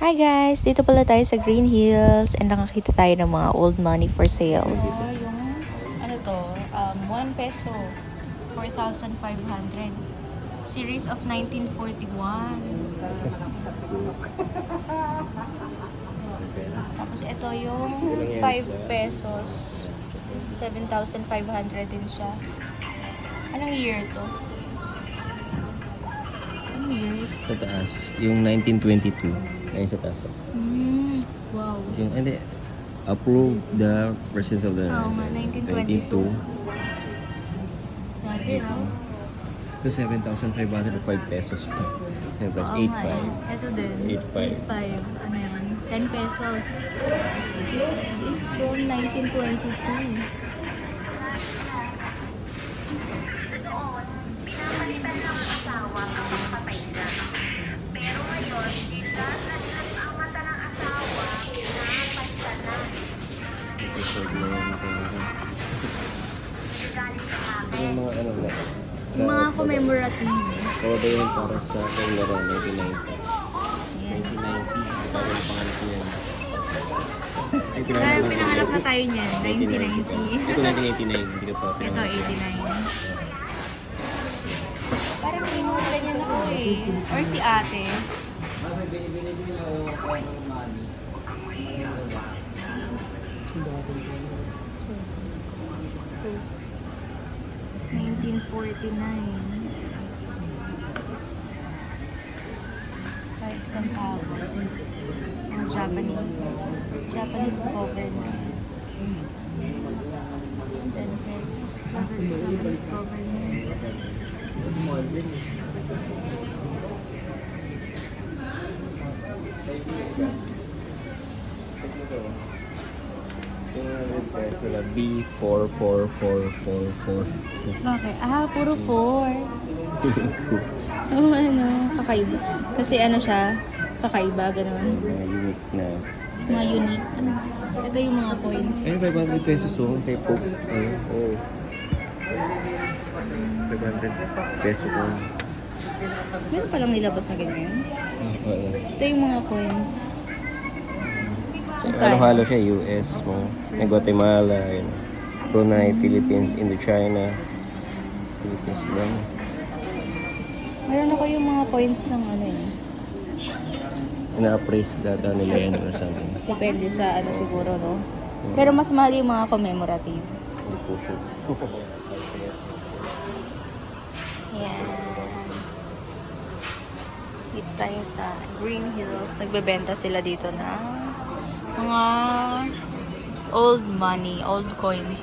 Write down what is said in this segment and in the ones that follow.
Hi guys! Dito pala tayo sa Green Hills and nakakita tayo ng mga old money for sale. Yung, ano to, 1 peso, 4,500. Series of 1941. Tapos ito yung 5 pesos. 7,500 din siya. Anong year to? Anong year? Sa taas, yung 1922. Ayun sa taas. Wow. Yung, hindi. Approved the presence of the Oo nga, 1922. Grabe, no? So, 7,500 or 5 pesos. Yung price, Oo nga, 8,500. ito din. 8.5. 8.5. Ano yan? 10 pesos. This is from 1922. Pinapalitan ng asawa kapag patay na. Pero ngayon, naglas ang mata ng asawa, pinapalitan na. Ito, so, ginawa na kayo. Galing sa akin. Yung mga ano na. Yung mga commemorative. Kawaba yun para sa laro, 1990. Yan. 1990. Bago yung pangalan ko yan. Ay, Kaya pinangalap na tayo niyan, 1990. Ito 1989, hindi ka pa. Ito, 89. Parang may mga ganyan ako eh. Or si ate. Five centavos. Ang Japanese government. 10 pesos. Japanese government. So, la B44444. Bakit? Puro 4. Oh, ano, kakaiba. Kasi ano siya, kakaiba, gano'n. Mga unique na. Mga unique. Ito yung mga points. Ayun, 500 pesos oh. Kay Pope. Ayun, oh. 500 peso ko. Meron palang nilabas na ganyan. Oo. Ito yung mga coins. So, halo-halo siya, US mo. May Guatemala, yun. Brunei, Philippines, Indochina. Philippines lang. Meron ako yung mga coins ng ano eh. Ina-appraise data nila yan or something. Depende sa ano siguro, no? Pero mas mahal yung mga commemorative. Hindi po sure. Yan. Dito tayo sa Green Hills. Nagbebenta sila dito na mga old money, old coins.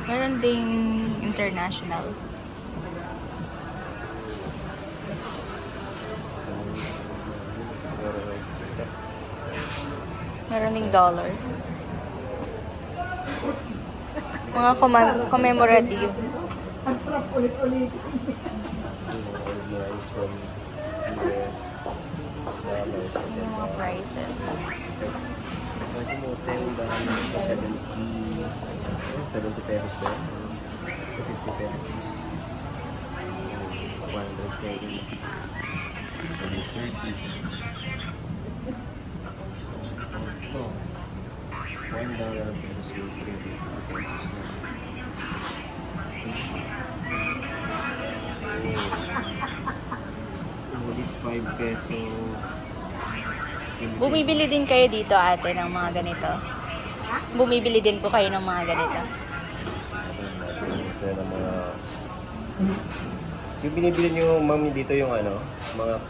Meron ding international. Meron ding dollar. Mga commemorative. Organized from US. Dollars. Yung mga prices. Pwede mo 10 dollars sa 70 pesos ba? 50 pesos. 170. 30. Ito. $1 pesos yung 350 pesos na. Oh, this 5 peso. Bumibili din kayo dito ate ng mga ganito? Bumibili din po kayo ng mga ganito? Sila ng mga... Yung binibili niyo mami dito yung ano, mga